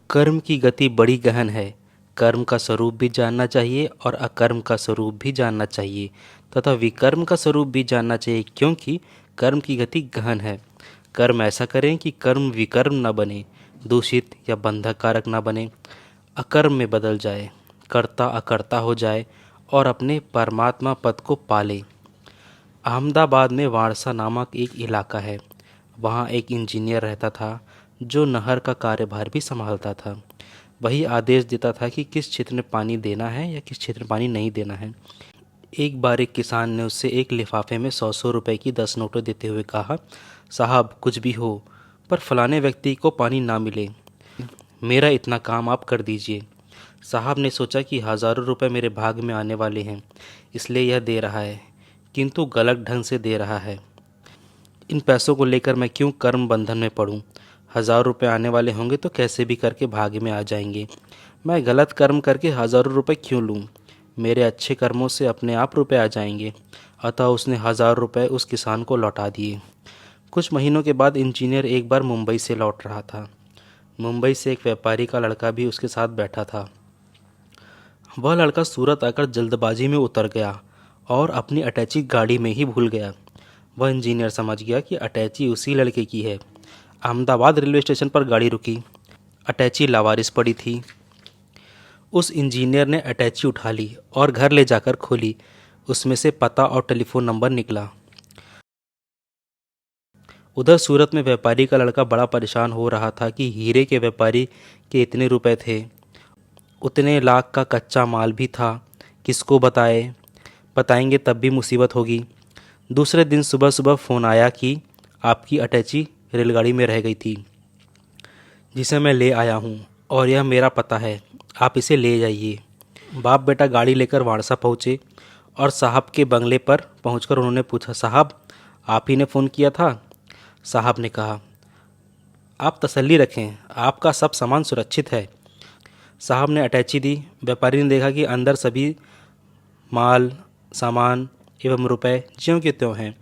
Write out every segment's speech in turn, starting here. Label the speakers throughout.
Speaker 1: कर्म की गति बड़ी गहन है। कर्म का स्वरूप भी जानना चाहिए और अकर्म का स्वरूप भी जानना चाहिए तथा विकर्म का स्वरूप भी जानना चाहिए, क्योंकि कर्म की गति गहन है। कर्म ऐसा करें कि कर्म विकर्म न बने, दूषित या बंधक कारक न बने, अकर्म में बदल जाए, कर्ता अकर्ता हो जाए और अपने परमात्मा पद को पाले। अहमदाबाद में वारसा नामक एक इलाका है। वहाँ एक इंजीनियर रहता था जो नहर का कार्यभार भी संभालता था। वही आदेश देता था कि किस क्षेत्र में पानी देना है या किस क्षेत्र में पानी नहीं देना है। एक बार एक किसान ने उससे एक लिफाफे में 100-100 रुपए की 10 नोटें देते हुए कहा, साहब कुछ भी हो पर फलाने व्यक्ति को पानी ना मिले, मेरा इतना काम आप कर दीजिए। साहब ने सोचा कि हज़ारों रुपए मेरे भाग में आने वाले हैं, इसलिए यह दे रहा है, किंतु गलत ढंग से दे रहा है। इन पैसों को लेकर मैं क्यों कर्म बंधन में पड़ूं? 1000 रुपये आने वाले होंगे तो कैसे भी करके भाग्य में आ जाएंगे। मैं गलत कर्म करके हज़ारों रुपये क्यों लूं? मेरे अच्छे कर्मों से अपने आप रुपए आ जाएंगे। अतः उसने 1000 रुपये उस किसान को लौटा दिए। कुछ महीनों के बाद इंजीनियर एक बार मुंबई से लौट रहा था। मुंबई से एक व्यापारी का लड़का भी उसके साथ बैठा था। वह लड़का सूरत आकर जल्दबाजी में उतर गया और अपनी अटैची गाड़ी में ही भूल गया। वह इंजीनियर समझ गया कि अटैची उसी लड़के की है। अहमदाबाद रेलवे स्टेशन पर गाड़ी रुकी। अटैची लावारिस पड़ी थी। उस इंजीनियर ने अटैची उठा ली और घर ले जाकर खोली। उसमें से पता और टेलीफोन नंबर निकला। उधर सूरत में व्यापारी का लड़का बड़ा परेशान हो रहा था कि हीरे के व्यापारी के इतने रुपए थे, उतने लाख का कच्चा माल भी था, किसको बताएंगे तब भी मुसीबत होगी। दूसरे दिन सुबह सुबह फ़ोन आया कि आपकी अटैची रेलगाड़ी में रह गई थी, जिसे मैं ले आया हूँ और यह मेरा पता है, आप इसे ले जाइए। बाप बेटा गाड़ी लेकर वारसा पहुँचे और साहब के बंगले पर पहुंचकर उन्होंने पूछा, साहब आप ही ने फ़ोन किया था? साहब ने कहा, आप तसल्ली रखें, आपका सब सामान सुरक्षित है। साहब ने अटैची दी। व्यापारी ने देखा कि अंदर सभी माल सामान एवं रुपए ज्यों के त्यों हैं।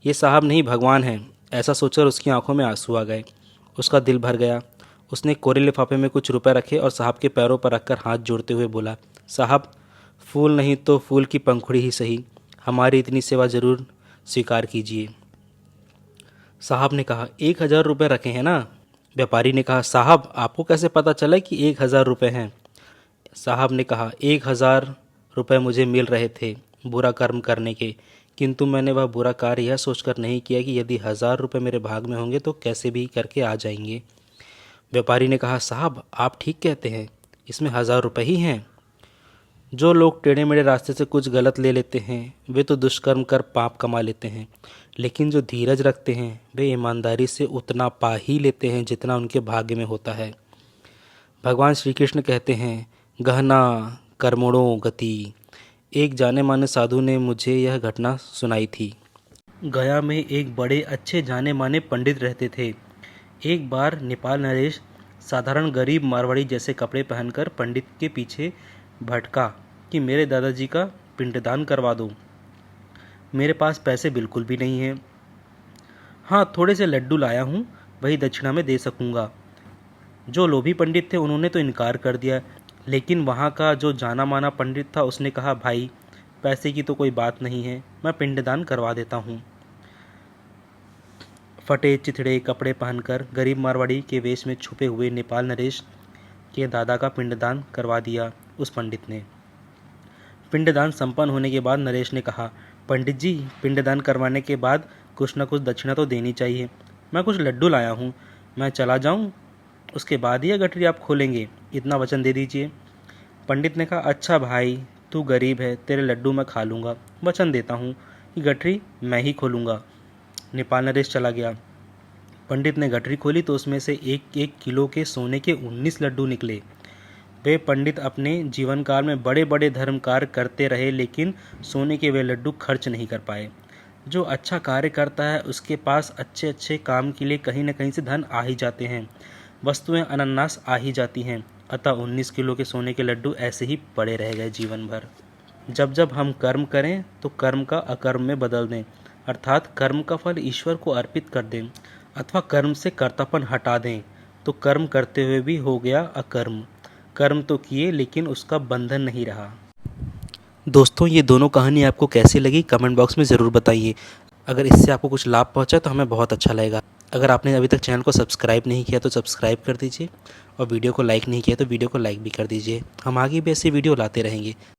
Speaker 1: ये साहब नहीं भगवान हैं, ऐसा सोचकर उसकी आंखों में आंसू आ गए। उसका दिल भर गया। उसने कोरे लिफाफे में कुछ रुपए रखे और साहब के पैरों पर रखकर हाथ जोड़ते हुए बोला, साहब फूल नहीं तो फूल की पंखुड़ी ही सही, हमारी इतनी सेवा ज़रूर स्वीकार कीजिए। साहब ने कहा, 1000 रुपये रखे हैं ना? व्यापारी ने कहा, साहब आपको कैसे पता चला कि 1000 रुपये हैं? साहब ने कहा, 1000 रुपये मुझे मिल रहे थे बुरा कर्म करने के, किंतु मैंने वह बुरा कार्य यह सोचकर नहीं किया कि यदि 1000 रुपये मेरे भाग में होंगे तो कैसे भी करके आ जाएंगे। व्यापारी ने कहा, साहब आप ठीक कहते हैं, इसमें 1000 रुपये ही हैं। जो लोग टेढ़े मेढ़े रास्ते से कुछ गलत ले लेते हैं वे तो दुष्कर्म कर पाप कमा लेते हैं, लेकिन जो धीरज रखते हैं वे ईमानदारी से उतना पा ही लेते हैं जितना उनके भाग्य में होता है। भगवान श्री कृष्ण कहते हैं, गहना कर्मणो गति। एक जाने माने साधु ने मुझे यह घटना सुनाई थी। गया में एक बड़े अच्छे जाने माने पंडित रहते थे। एक बार नेपाल नरेश साधारण गरीब मारवाड़ी जैसे कपड़े पहनकर पंडित के पीछे भटका कि मेरे दादाजी का पिंडदान करवा दो। मेरे पास पैसे बिल्कुल भी नहीं हैं। हाँ, थोड़े से लड्डू लाया हूँ, वही दक्षिणा में दे सकूँगा। जो लोभी पंडित थे उन्होंने तो इनकार कर दिया, लेकिन वहाँ का जो जाना माना पंडित था उसने कहा, भाई पैसे की तो कोई बात नहीं है, मैं पिंडदान करवा देता हूँ। फटे चिथड़े कपड़े पहनकर गरीब मारवाड़ी के वेश में छुपे हुए नेपाल नरेश के दादा का पिंडदान करवा दिया उस पंडित ने। पिंडदान संपन्न होने के बाद नरेश ने कहा, पंडित जी पिंडदान करवाने के बाद कुछ न कुछ दक्षिणा तो देनी चाहिए। मैं कुछ लड्डू लाया हूँ, मैं चला जाऊँ, उसके बाद ही यह गठरी आप खोलेंगे, इतना वचन दे दीजिए। पंडित ने कहा, अच्छा भाई तू गरीब है, तेरे लड्डू मैं खा लूँगा, वचन देता हूँ कि गठरी मैं ही खोलूँगा। नेपाल नरेश चला गया। पंडित ने गठरी खोली तो उसमें से 1-1 किलो के सोने के 19 लड्डू निकले। वे पंडित अपने जीवन काल में बड़े बड़े धर्म कार्य करते रहे, लेकिन सोने के वे लड्डू खर्च नहीं कर पाए। जो अच्छा कार्य करता है उसके पास अच्छे अच्छे काम के लिए कहीं न कहीं से धन आ ही जाते हैं, वस्तुएं अनन्नास आ ही जाती हैं। अतः 19 किलो के सोने के लड्डू ऐसे ही पड़े रह गए जीवन भर। जब जब हम कर्म करें तो कर्म का अकर्म में बदल दें, अर्थात कर्म का फल ईश्वर को अर्पित कर दें अथवा कर्म से कर्तापन हटा दें। तो कर्म करते हुए भी हो गया अकर्म। कर्म तो किए लेकिन उसका बंधन नहीं रहा। दोस्तों, ये दोनों कहानी आपको कैसी लगी कमेंट बॉक्स में ज़रूर बताइए। अगर इससे आपको कुछ लाभ पहुंचा तो हमें बहुत अच्छा लगेगा। अगर आपने अभी तक चैनल को सब्सक्राइब नहीं किया तो सब्सक्राइब कर दीजिए और वीडियो को लाइक नहीं किया तो वीडियो को लाइक भी कर दीजिए। हम आगे भी ऐसी वीडियो लाते रहेंगे।